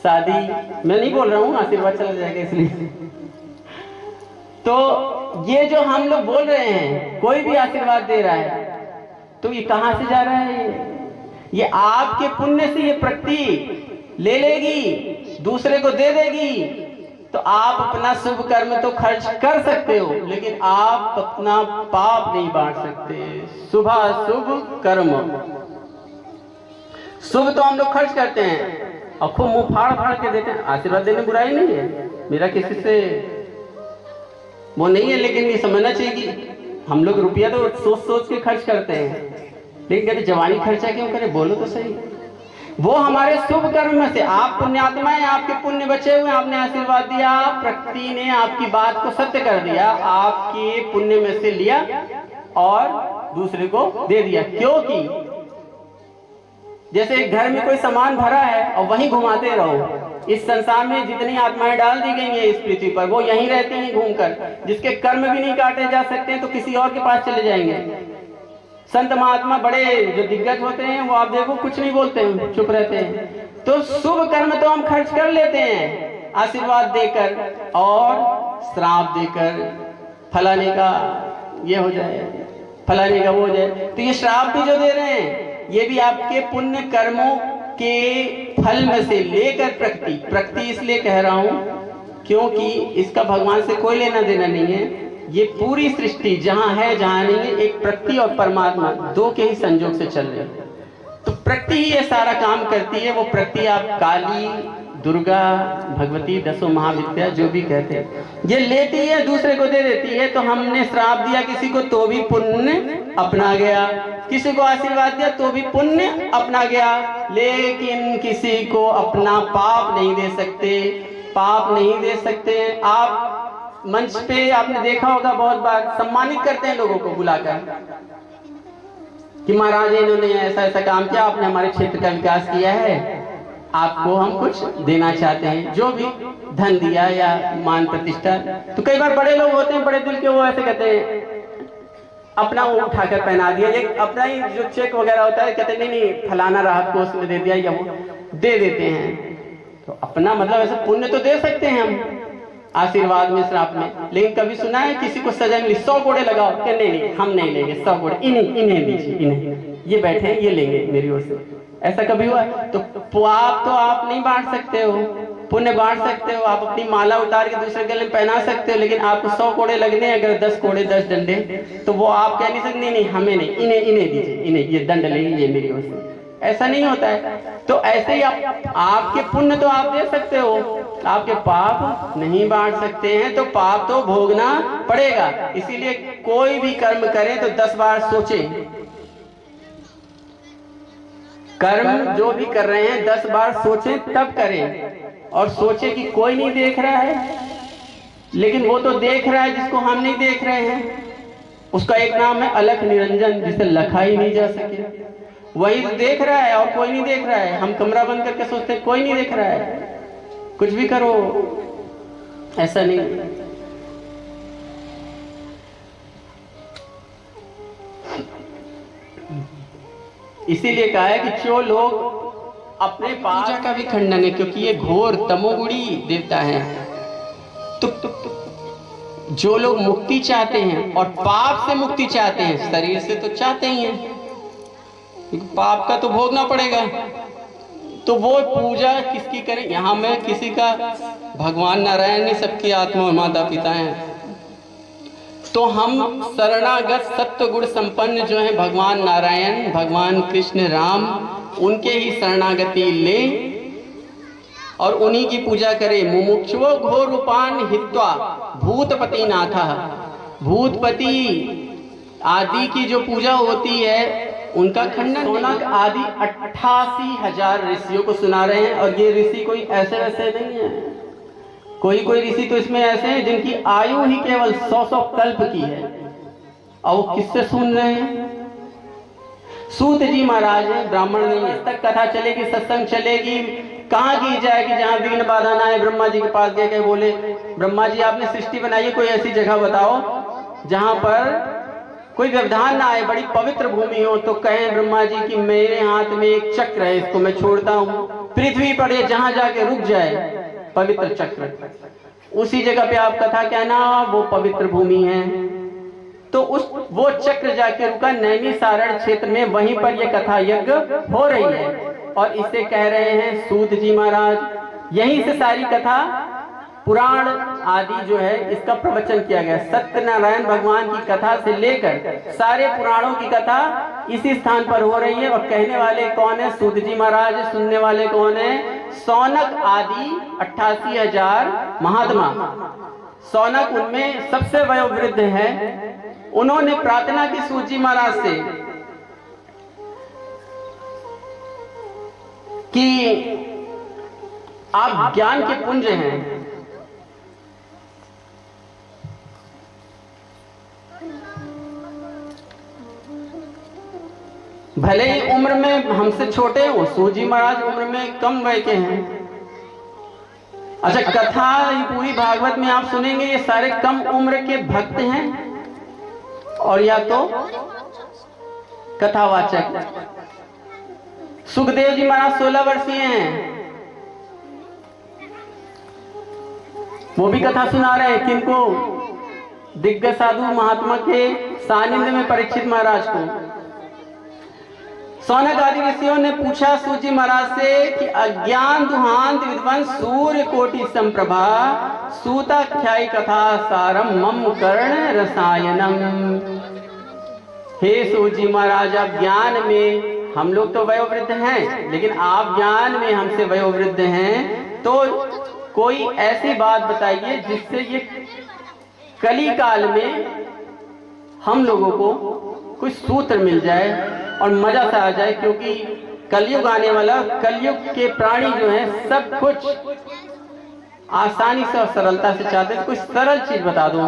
A: शादी, मैं नहीं बोल रहा हूँ आशीर्वाद चला जाएगा इसलिए। तो ये जो हम लोग बोल रहे हैं, कोई भी आशीर्वाद दे रहा है तो ये कहां से जा रहा है, ये आपके पुण्य से ये प्रकृति ले लेगी, दूसरे को दे देगी। तो आप अपना शुभ कर्म तो खर्च कर सकते हो, लेकिन आप अपना पाप नहीं बांट सकते। शुभ शुभ कर्म, शुभ तो हम लोग खर्च करते हैं और खूब मुंह फाड़ फाड़ के देते हैं। आशीर्वाद देने बुराई नहीं है, मेरा किसी से वो नहीं है, लेकिन ये समझना चाहिए कि हम लोग रुपया तो सोच सोच के खर्च करते हैं, लेकिन कहते जवानी खर्चा क्यों करें, बोलो तो सही। वो हमारे शुभ कर्म में से, आप पुण्यात्मा हैं, आपके पुण्य बचे हुए, आपने आशीर्वाद दिया, प्रकृति ने आपकी बात को सत्य कर दिया, आपके पुण्य में से लिया और दूसरे को दे दिया। क्योंकि जैसे एक घर में कोई सामान भरा है और वहीं घुमाते रहो, इस संसार में जितनी आत्माएं डाल दी गई हैं इस पृथ्वी पर, वो यहीं रहती हैं घूमकर, जिसके कर्म भी नहीं काटे जा सकते हैं तो किसी और के पास चले जाएंगे। संत महात्मा बड़े जो दिग्गज होते हैं वो आप देखो कुछ नहीं बोलते हैं, चुप रहते हैं। तो शुभ कर्म तो हम खर्च कर लेते हैं आशीर्वाद देकर और श्राप देकर, फलाने का ये हो जाए, फलाने का वो हो जाए। तो ये श्राप भी जो दे रहे हैं ये भी आपके पुण्य कर्मों के फल में से लेकर प्रकृति इसलिए कह रहा हूं क्योंकि इसका भगवान से कोई लेना देना नहीं है। ये पूरी सृष्टि जहां है जहां नहीं है, एक प्रकृति और परमात्मा दो के ही संयोग से चल रही है। तो प्रकृति ही ये सारा काम करती है। वो प्रकृति आप काली, दुर्गा, भगवती, दसों महाविद्या जो भी कहते हैं, ये लेती है दूसरे को दे देती है। तो हमने श्राप दिया किसी को तो भी पुण्य अपना गया, किसी को आशीर्वाद दिया तो भी पुण्य अपना गया, लेकिन किसी को अपना पाप नहीं दे सकते, पाप नहीं दे सकते। आप मंच पे आपने देखा होगा बहुत बार सम्मानित करते हैं लोगों को बुलाकर कि महाराज इन्होंने ऐसा ऐसा काम किया, आपने हमारे क्षेत्र का विकास किया है, आपको हम कुछ देना चाहते हैं, जो भी धन दिया या मान प्रतिष्ठा। तो कई बार बड़े लोग होते हैं, बड़े दिल के, वो ऐसे कहते हैं अपना वो उठाकर पहना दिया, एक अपना ही जो चेक वगैरह होता है कहते नहीं नहीं फलाना राहत को उसने दे दिया, या वो दे देते हैं। तो अपना मतलब ऐसे पुण्य तो दे सकते हैं हम आशीर्वाद में, श्राप में, लेकिन कभी सुना है किसी को सजा मिली 100 कोड़े लगाओ कि नहीं नहीं हम नहीं लेंगे, 100 कोड़े इन्हें दीजिए, इन्हें ये बैठे हैं ये लेंगे मेरी ओर से, ऐसा कभी हुआ? तो पाप तो आप नहीं बांट सकते हो, पुण्य बांट सकते हो, आप अपनी माला उतार के दूसरे गले में पहना सकते हो, लेकिन आपको 100 कोड़े लगने, अगर 10 कोड़े 10 डंडे, तो वो आप कह नहीं सकते नहीं नहीं हमें नहीं, इन्हें दीजिए, इन्हें ये दंड लेंगे मेरी ओर से, ऐसा नहीं होता है। तो ऐसे ही आपके पुण्य तो आप दे सकते हो, आपके पाप नहीं बांट सकते हैं, तो पाप तो भोगना पड़ेगा। इसीलिए कोई भी कर्म करें तो 10 बार सोचें, कर्म जो भी कर रहे हैं 10 बार सोचें तब करें, और सोचें कि कोई नहीं देख रहा है, लेकिन वो तो देख रहा है जिसको हम नहीं देख रहे हैं, उसका एक नाम है अलख निरंजन, जिसे लखा ही नहीं जा सके, वही देख रहा है और कोई नहीं देख रहा है। हम कमरा बंद करके सोचते हैं कोई नहीं देख रहा है, कुछ भी करो, ऐसा नहीं। इसीलिए कहा है कि जो लोग अपने पूजा का भी खंडन है, क्योंकि ये घोर तमोगुणी देवता है। तो जो लोग मुक्ति चाहते हैं और पाप से मुक्ति चाहते हैं, शरीर से तो चाहते ही हैं, पाप का तो भोगना पड़ेगा, तो वो पूजा किसकी करें? यहाँ में किसी का भगवान नारायण ने सबकी आत्मा माता पिता हैं, तो हम शरणागत सत्व गुण संपन्न जो है भगवान नारायण, भगवान कृष्ण, राम, उनके ही शरणागति लें और उन्हीं की पूजा करें। मुमुक्षुओ घोर रूपान हित्वा भूतपति नाथा, भूतपति आदि की जो पूजा होती है उनका खंडन। शौनक आदि 88,000 ऋषियों को सुना रहे हैं, और ये ऋषि कोई ऐसे वैसे नहीं है, कोई ऋषि तो इसमें ऐसे हैं जिनकी आयु ही केवल 100 कल्प की है, और वो किससे सुन रहे हैं? सूत जी महाराज हैं, ब्राह्मण नहीं है। तक कथा चलेगी, सत्संग चलेगी, कहाँ की जाएगी? जहाँ विघ्न बाधा ना आए। ब्रह्मा जी के पास गए, बोले ब्रह्मा जी आपने सृष्टि बनाई है, कोई ऐसी जगह बताओ जहां पर कोई व्यवधान ना आए, बड़ी पवित्र भूमि हो। तो कहें ब्रह्मा जी कि मेरे हाथ में एक चक्र है, इसको मैं छोड़ता हूँ, पृथ्वी पर ये जहां जाके रुक जाए, पवित्र चक्र, उसी जगह पे आप कथा कहना वो पवित्र भूमि है। तो वो चक्र जाके रुका नैमिषारण्य क्षेत्र में, वहीं पर ये कथा यज्ञ हो रही है, और इसे कह रहे हैं सूत जी महाराज। यहीं से सारी कथा पुराण आदि जो है इसका प्रवचन किया गया। सत्यनारायण भगवान की कथा से लेकर सारे पुराणों की कथा इसी स्थान पर हो रही है। और कहने वाले कौन है? सूत जी महाराज। सुनने वाले कौन है? शौनक आदि 88,000 महात्मा। शौनक उनमें सबसे वयोवृद्ध है। उन्होंने प्रार्थना की सूत जी महाराज से कि आप ज्ञान के पुंज हैं, भले ही उम्र में हमसे छोटे हो, सूत जी महाराज उम्र में कम वय के हैं। अच्छा, कथा पूरी भागवत में आप सुनेंगे ये सारे कम उम्र के भक्त हैं, और या तो कथावाचक। सुखदेव जी महाराज 16 वर्षीय हैं, वो भी कथा सुना रहे हैं। किनको? दिग्गज साधु महात्मा के सानिध्य में परीक्षित महाराज को। शौनक आदि ऋषियों ने पूछा सूत जी महाराज से कि अज्ञान दुहांत विद्वान सूर्य कोटि संप्रभा सूताख्यायी कथा सारम मम कर्ण रसायनम। हे सूत जी महाराज, आप ज्ञान में, हम लोग तो वयोवृद्ध हैं, लेकिन आप ज्ञान में हमसे वयोवृद्ध हैं, तो कोई ऐसी बात बताइए जिससे ये कली काल में हम लोगों को कुछ सूत्र मिल जाए और मजा सा आ जाए। क्योंकि कलयुग आने वाला, कलयुग के प्राणी जो हैं सब कुछ आसानी से और सरलता से चाहते हैं। कुछ सरल चीज बता दो।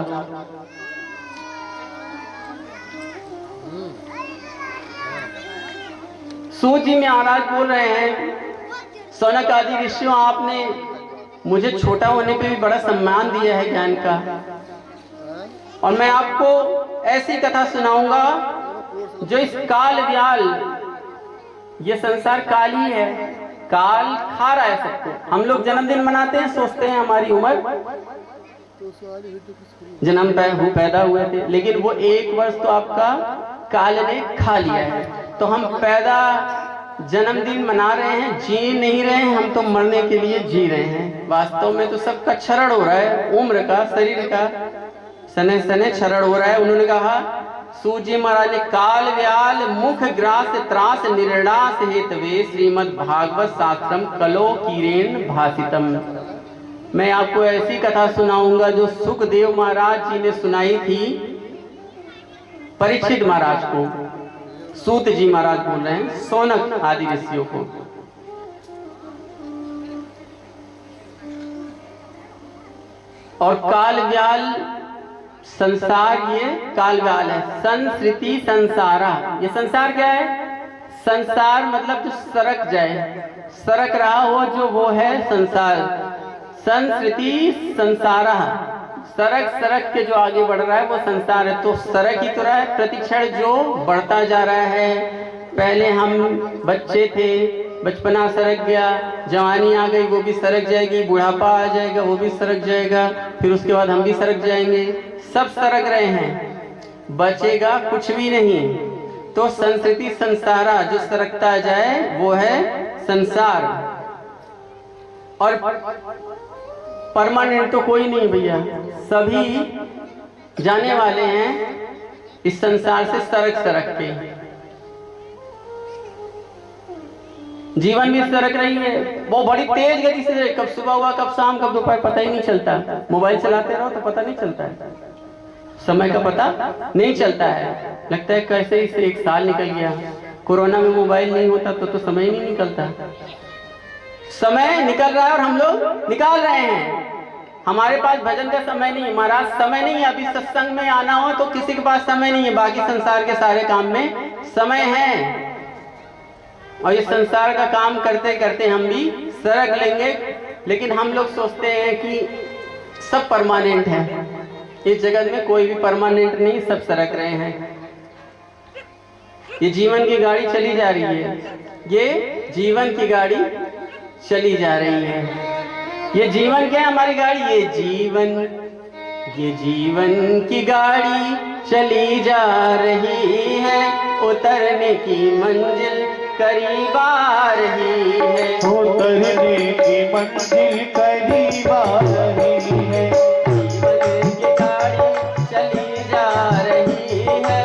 A: सूत जी महाराज बोल रहे हैं, सौनक आदि ऋषियों, आपने मुझे छोटा होने पे भी बड़ा सम्मान दिया है ज्ञान का, और मैं आपको ऐसी कथा सुनाऊंगा जो इस काल व्याल, ये संसार काल ही है, काल खा रहा है सबको। हम लोग जन्मदिन मनाते हैं, सोचते हैं हमारी उम्र, जन्म पैदा हुए थे, लेकिन वो 1 वर्ष तो आपका काल ने खा लिया है। तो हम पैदा जन्मदिन मना रहे हैं, जी नहीं रहे हैं, हम तो मरने के लिए जी रहे हैं। वास्तव में तो सबका क्षरण हो रहा है, उम्र का, शरीर का सने सने क्षरण हो रहा है। उन्होंने कहा, सूजी महाराज ने, काल व्याल मुख ग्रास त्रास निर्णास हेतवे श्रीमद् भागवत शास्त्रम कलो कीरेण भाषितम। मैं आपको ऐसी कथा सुनाऊंगा जो सुखदेव महाराज जी ने सुनाई थी परीक्षित महाराज को। सूत जी महाराज बोल रहे हैं सौनक आदि ऋषियों को। और काल व्याल संसार, ये काल व्याल है। संस्कृति संसारा, ये संसार क्या है? संसार मतलब जो सरक जाए, सरक रहा हो जो, वो है संसार। संस्कृति संसारा, सरक सरक के जो आगे बढ़ रहा है वो संसार है। तो सरक ही तो रहा है, प्रतिक्षण जो बढ़ता जा रहा है। पहले हम बच्चे थे, बचपना सरक गया, जवानी आ गई वो भी सरक जाएगी, बुढ़ापा आ जाएगा वो भी सरक जाएगा, फिर उसके बाद हम भी सरक जाएंगे। सब सरक रहे हैं, बचेगा कुछ भी नहीं। तो संस्कृति संसारा, जो सरकता जाए वो है संसार। और परमानेंट तो कोई नहीं भैया, सभी जाने वाले हैं इस संसार से सरक सरक के। जीवन भी सरक रही है, वो बड़ी तेज गति से, कब सुबह हुआ कब शाम कब दोपहर पता ही नहीं चलता। मोबाइल चलाते रहो तो पता नहीं चलता है, समय का पता नहीं चलता है। लगता है कैसे इसे 1 साल निकल गया। कोरोना में मोबाइल नहीं होता तो समय ही नहीं निकलता। समय निकल रहा है और हम लोग निकाल रहे हैं। हमारे पास भजन का समय नहीं है महाराज, समय नहीं है। अभी सत्संग में आना हो तो किसी के पास समय नहीं है, बाकी संसार के सारे काम में समय है। और ये संसार का काम करते करते हम भी सरक लेंगे। लेकिन हम लोग सोचते हैं कि सब परमानेंट है। इस जगत में कोई भी परमानेंट नहीं, सब सरक रहे हैं। ये जीवन की गाड़ी चली जा रही है, ये जीवन की गाड़ी चली जा रही है। ये जीवन क्या है? हमारी गाड़ी। ये जीवन की गाड़ी चली जा रही है, उतरने की मंजिल करीब आ रही है,
B: उतरने की मंजिल करीब आ रही है।
A: जीवन की गाड़ी चली जा रही है,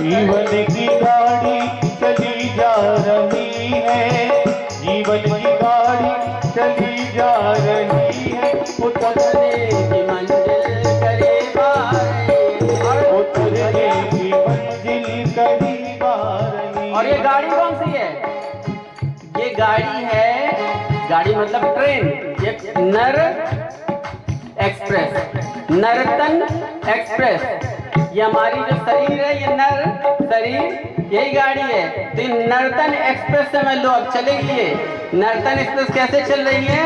B: जीवन की गाड़ी चली जा रही है, जीवन की गाड़ी चली जा रही है,
A: उतरने की मंजिल करीब आ रही है,
B: उतरने की मंजिल करीब आ रही है।
A: और ये गाड़ी कौन सी है? ये गाड़ी है, गाड़ी मतलब ट्रेन, ये नर एक्सप्रेस, नर्तन एक्सप्रेस। ये हमारी जो शरीर है, ये नर शरीर, यही गाड़ी है। तो ये नर्तन एक्सप्रेस समझ लो, अब चलेगी ये नर्तन एक्सप्रेस। कैसे चल रही है?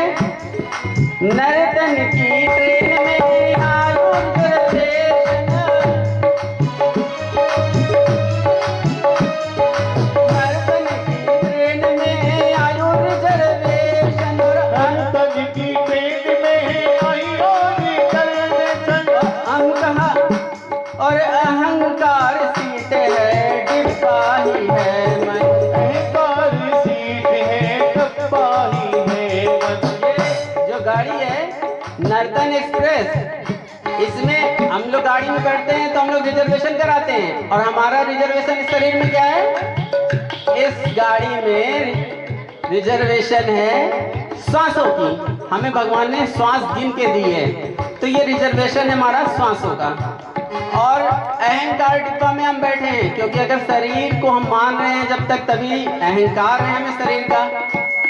A: नर्तन की ट्रेन में आयो रिजर्वेशन, नर्तन की ट्रेन में आयो रिजर्वेशन,
B: नर्तन की ट्रेन में आयो रिजर्वेशन।
A: और अहंकार सीट है, डिब्बा ही है मन,
B: अहंकार सीट है, डब्बा ही है मन।
A: ये जो गाड़ी है नर्तन एक्सप्रेस, इसमें हम लोग गाड़ी में बैठते हैं तो हम लोग रिजर्वेशन कराते हैं। और हमारा रिजर्वेशन इस शरीर में क्या है? इस गाड़ी में रिजर्वेशन है श्वासों की। हमें भगवान ने श्वास गिन के दी है, तो ये रिजर्वेशन है हमारा श्वासों का। और अहंकार डिब्बा में हम बैठे हैं, क्योंकि अगर शरीर को हम मान रहे हैं जब तक, तभी अहंकार है हमें शरीर का।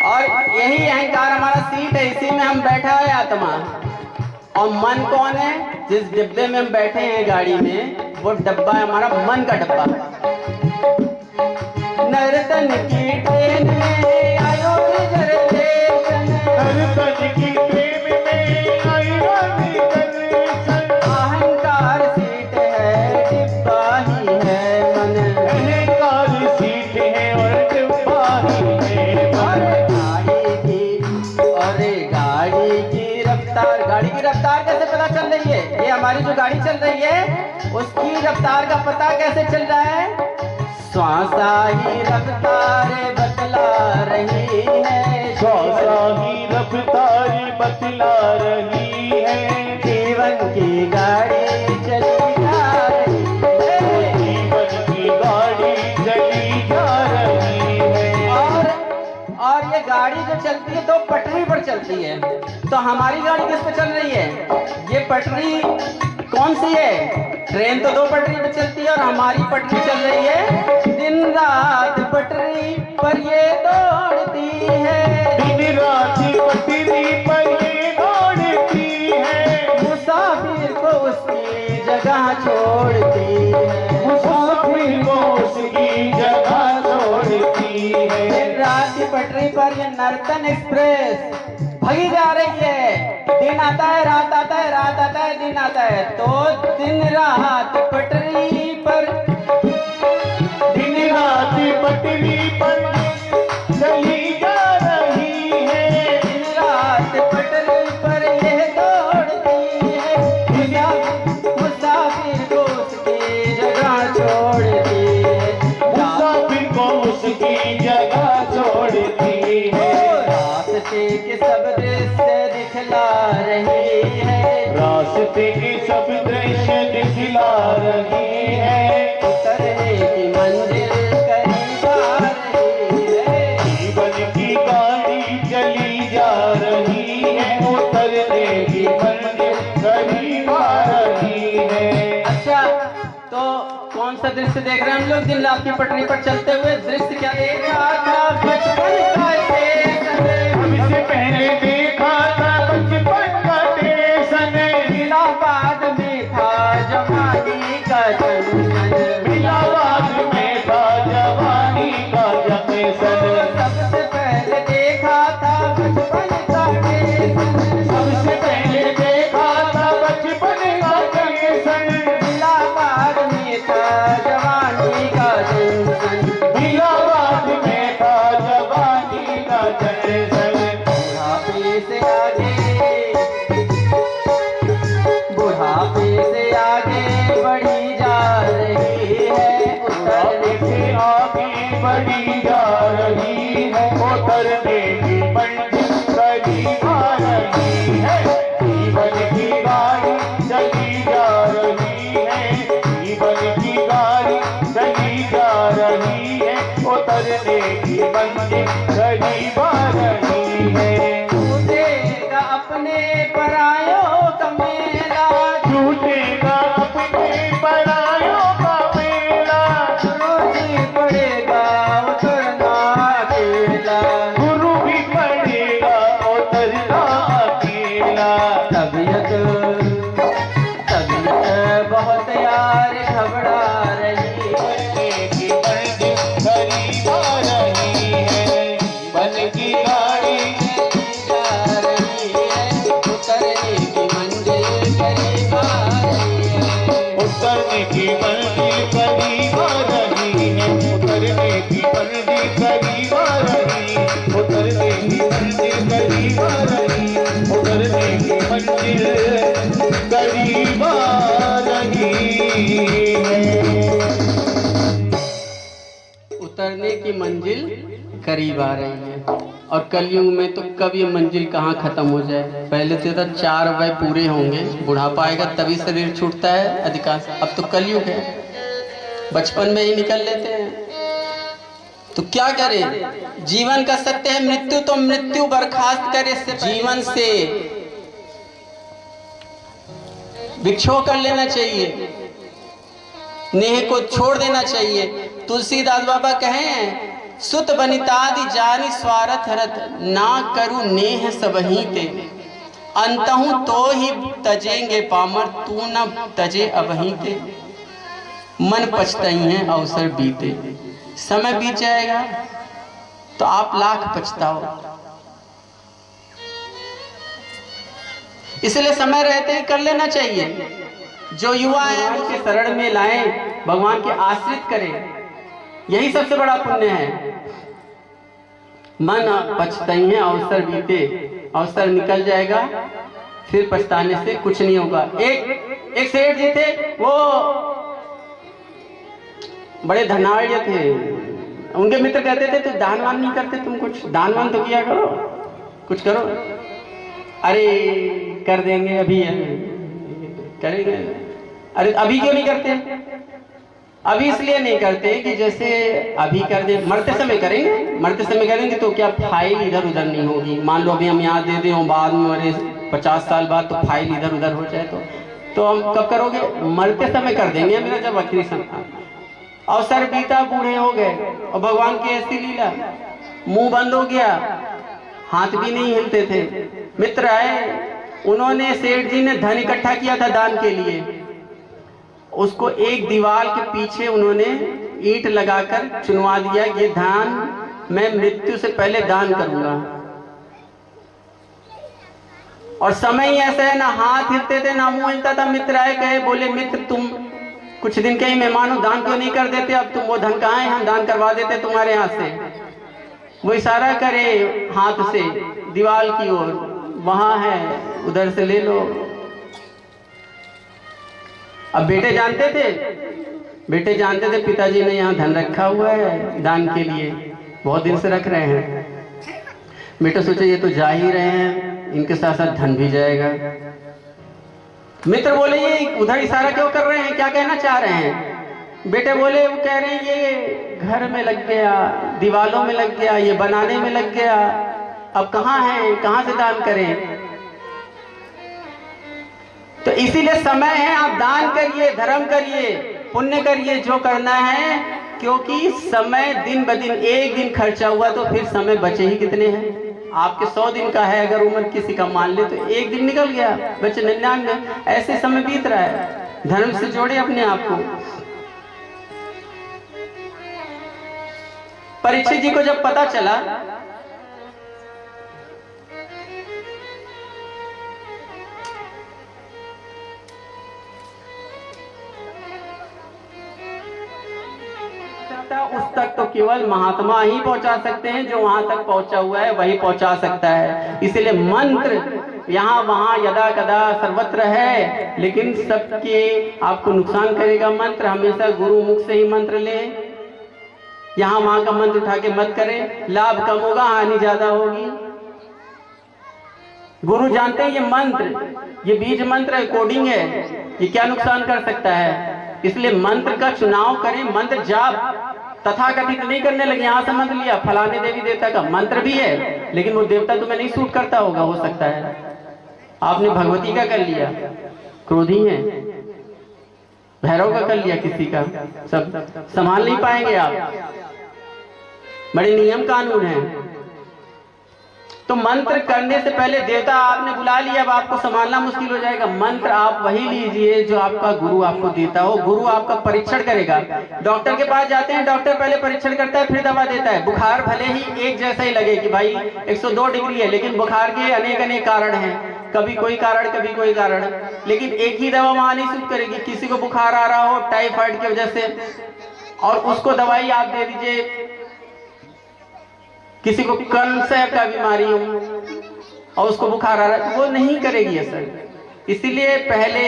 A: और यही अहंकार हमारा सीट है, इसी में हम बैठा है आत्मा। और मन कौन है? जिस डिब्बे में हम बैठे हैं गाड़ी में, वो डब्बा है हमारा मन का डब्बा। नर्तन की ट्रेन में आयो रिजर्वेशन, हमारी जो गाड़ी चल रही है उसकी रफ्तार का पता कैसे चल रहा है? श्वासा ही रफ्तार बतला रही है,
B: श्वासा ही रफ्तार बतला रही है,
A: जीवन की गाड़ी चली जा रही है,
B: जीवन की गाड़ी चली जा रही है।
A: और ये गाड़ी जो चलती है तो पटरी पर चलती है, तो हमारी गाड़ी किस पे चल रही है? ये पटरी कौन सी है? ट्रेन तो दो पटरी पे चलती है और हमारी पटरी चल रही है दिन रात पटरी पर ये दौड़ती है,
B: दिन रात पटरी पर ये दौड़ती है,
A: मुसाफिर को उसकी जगह छोड़ती है,
B: मुसाफिर को उसकी जगह छोड़ती है।
A: दिन रात की पटरी पर ये नर्तन एक्सप्रेस भगी जा रही है, दिन आता है रात आता है, रात आता है दिन आता है, तो दिन रात पटरी पर,
B: दिन रात पटरी पर चली जा रही है,
A: दिन रात पटरी पर यह दौड़ती है, मुसाफिर को उसकी जगह छोड़ती है,
B: मुसाफिर को उसकी जगह छोड़ती है।
A: रास्ते के सब दृश्य दिखला रही है,
B: रास्ते के सब दृश्य दिखला रही है,
A: उतरने की मंजिल करीब आ रही है,
B: जीवन की गाड़ी चली जा रही है, उतरने की मंजिल करीब आ रही है।
A: अच्छा, तो कौन सा दृश्य देख रहे हैं हम लोग दिन रात की पटरी पर चलते हुए? दृश्य क्या देखा था? बचपन का स्टेशन,
B: हमसे पहले देखा था बचपन का स्टेशन,
A: इलाहाबाद में था जवानी का जंक्शन,
B: इलाहाबाद में था जवानी का जंक्शन,
A: सबसे पहले देखा था बचपन का स्टेशन,
B: सबसे पहले देखा था बचपन का स्टेशन,
A: इलाहाबाद में था जवानी का जंक्शन,
B: इलाहाबाद में था जवानी का जंक्शन,
A: बुढ़ापे से आगे, बुढ़ापे से आगे बढ़ी जा रही है,
B: बुढ़ापे से आगे बढ़ी जा रही है, उतरने की मंजिल करीब आ रही है, जीवन की गाड़ी चली जा रही है, जीवन की गाड़ी चली जा रही है, उतरने की मंजिल करीब आ रही है।
A: छूटेगा अपने परायों का मेला,
B: छूटेगा अपने परायों का मेला,
A: रोज ही पड़ेगा उतरना अकेला,
B: गुरु भी पड़ेगा उतरना अकेला,
A: तबीयत तबीयत बहुत यार घबरा रही है,
B: की मंजिल करीब आ रही है, बन की गाड़ी
A: जा रही है, उतरने की मंजिल करीब आ रही है,
B: उतरने की मंजिल करीब आ रही है, उतरने की मंजिल करीब आ रही, उतरने की मंजिल करीब आ रही, उतरने की मंजिल करीब आ रही है।
A: उतरने की मंजिल करीब आ रही है। और कलयुग में तो कब ये मंजिल कहाँ खत्म हो जाए। पहले तो 4 वय पूरे होंगे, बुढ़ापा आएगा तभी शरीर छूटता है अधिकांश। अब तो कलयुग है, बचपन में ही निकल लेते हैं। तो क्या करें, जीवन का सत्य है मृत्यु, तो मृत्यु बर्खास्त करे जीवन से विक्षोभ कर लेना चाहिए, नेह को छोड़ देना चाहिए। तुलसीदास बाबा कहे हैं, सुत बनितादि जानि स्वार्थ रत, ना करू नेह सबही ते, अंतहु तो ही तजेंगे पामर, तू न तजे अबही ते। मन पछताई है अवसर बीते, समय बीत जाएगा तो आप लाख पछताओ। इसलिए समय रहते ही कर लेना चाहिए। जो युवा हैं उसे शरण में लाएं, भगवान के आश्रित करें, यही सबसे बड़ा पुण्य है। मन पछताई है अवसर बीते, अवसर निकल जाएगा फिर पछताने से कुछ नहीं होगा। एक सेठ जी थे, वो बड़े धनाढ़ थे। उनके मित्र कहते थे तू दान वान नहीं करते, तुम कुछ दान वान तो किया करो, कुछ करो। अरे कर देंगे, अभी करेंगे। अरे अभी क्यों नहीं करते? अभी इसलिए नहीं करते कि जैसे अभी कर दे, मरते समय करेंगे। मरते समय करेंगे तो क्या फाइल इधर उधर नहीं होगी। मान लो अभी हम यहाँ दे दें, बाद में मरे 50 साल बाद तो फाइल इधर उधर हो जाए तो हम कब करोगे? मरते समय कर देंगे। मेरा जब आखिरी समय अवसर बीता, बूढ़े हो गए, और भगवान की ऐसी लीला, मुंह बंद हो गया, हाथ भी नहीं हिलते थे। मित्र आए, उन्होंने, सेठ जी ने धन इकट्ठा किया था दान के लिए, उसको एक दीवार के पीछे उन्होंने ईंट लगाकर चुनवा दिया, ये दान मैं मृत्यु से पहले दान करूंगा। और समय ही ऐसा है, ना हाथ हिलते थे ना मुंह हिलता था। मित्र आए, कहे, बोले मित्र तुम कुछ दिन के ही मेहमान हो, दान क्यों नहीं कर देते? अब तुम वो धन कहाँ है, हम दान करवा देते तुम्हारे हाथ से। वो इशारा करे हाथ से दीवार की ओर, वहां है, उधर से ले लो। अब बेटे जानते थे पिताजी ने यहाँ धन रखा हुआ है दान के लिए, बहुत दिन से रख रहे हैं। बेटे सोचे ये तो जा ही रहे हैं, इनके साथ साथ धन भी जाएगा। मित्र बोले ये उधर इशारा क्यों कर रहे हैं, क्या कहना चाह रहे हैं? बेटे बोले, वो कह रहे हैं ये घर में लग गया, दीवालों में लग गया, ये बनाने में लग गया, अब कहाँ है, कहाँ से दान करें? तो इसीलिए समय है, आप दान करिए, धर्म करिए, पुण्य करिए, जो करना है, क्योंकि समय दिन ब दिन, एक दिन खर्चा हुआ तो फिर समय बचे ही कितने हैं? आपके 100 दिन का है अगर उम्र किसी का मान ले तो एक दिन निकल गया, बचे 99। ऐसे समय बीत रहा है। धर्म से जोड़े अपने आप को। परीक्षित जी को जब पता चला उस तक तो केवल महात्मा ही पहुंचा सकते हैं, जो वहां तक पहुंचा हुआ है वही पहुंचा सकता है। इसलिए मंत्र यहाँ वहां यदा कदा सर्वत्र है, लेकिन सबके आपको नुकसान करेगा मंत्र। हमेशा गुरु मुख से ही मंत्र ले, यहाँ वहां का मंत्र उठा के मत करें, लाभ कम होगा, हानि ज्यादा होगी। गुरु जानते हैं ये मंत्र, ये बीज मंत्र है, कोडिंग है, ये क्या नुकसान कर सकता है। इसलिए मंत्र का चुनाव करें। मंत्र जाप तथाकथित नहीं करने लगे, यहां से मंत्र लिया फलाने देवी देवता का, मंत्र भी है लेकिन वो देवता तुम्हें नहीं सूट करता होगा, हो सकता है। आपने भगवती का कर लिया, क्रोधी है, भैरव का कर लिया, किसी का, सब संभाल नहीं पाएंगे आप। बड़े नियम कानून है। तो मंत्र करने से पहले देवता आपने बुला लिया, अब आपको संभालना मुश्किल हो जाएगा। मंत्र आप वही लीजिए जो आपका गुरु आपको देता हो। गुरु आपका परीक्षण करेगा। डॉक्टर के पास जाते हैं, डॉक्टर पहले परीक्षण करता है, फिर दवा देता है। बुखार भले ही एक जैसा ही लगे कि भाई 102 डिग्री है, लेकिन बुखार के अनेक कारण हैं, कभी कोई कारण कभी कोई कारण, लेकिन एक ही दवा वहां नहीं सूट करेगी। किसी को बुखार आ रहा हो टाइफाइड की वजह से और उसको दवाई आप दे दीजिए, किसी को कैंसर का बीमारी हो और उसको बुखार आ रहा है, वो नहीं करेगी असर। इसीलिए पहले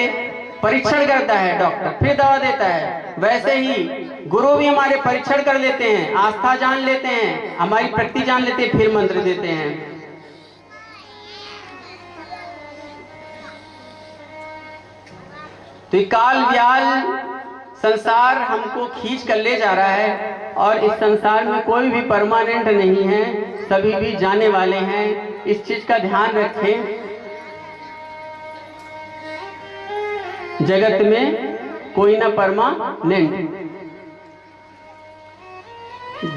A: परीक्षण करता है डॉक्टर, फिर दवा देता है। वैसे ही गुरु भी हमारे परीक्षण कर लेते हैं, आस्था जान लेते हैं, हमारी प्रकृति जान लेते हैं, फिर मंत्र देते हैं। तो काल व्याल संसार हमको खींच कर ले जा रहा है, और इस संसार में कोई भी परमानेंट नहीं है, सभी भी जाने वाले हैं। इस चीज का ध्यान रखें। जगत में कोई ना परमानेंट,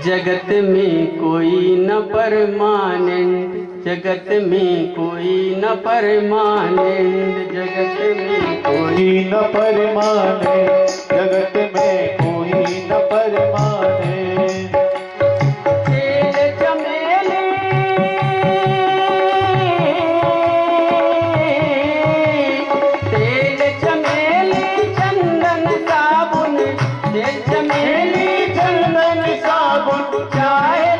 A: जगत में कोई न परमानेंट, जगत में कोई न परमानेंट, जगत में
B: कोई न परमानेंट, जगत में कोई न परमानेंट।
A: तेल चमेली चंदन साबुन, तेल चमेली चंदन साबुन, चाहे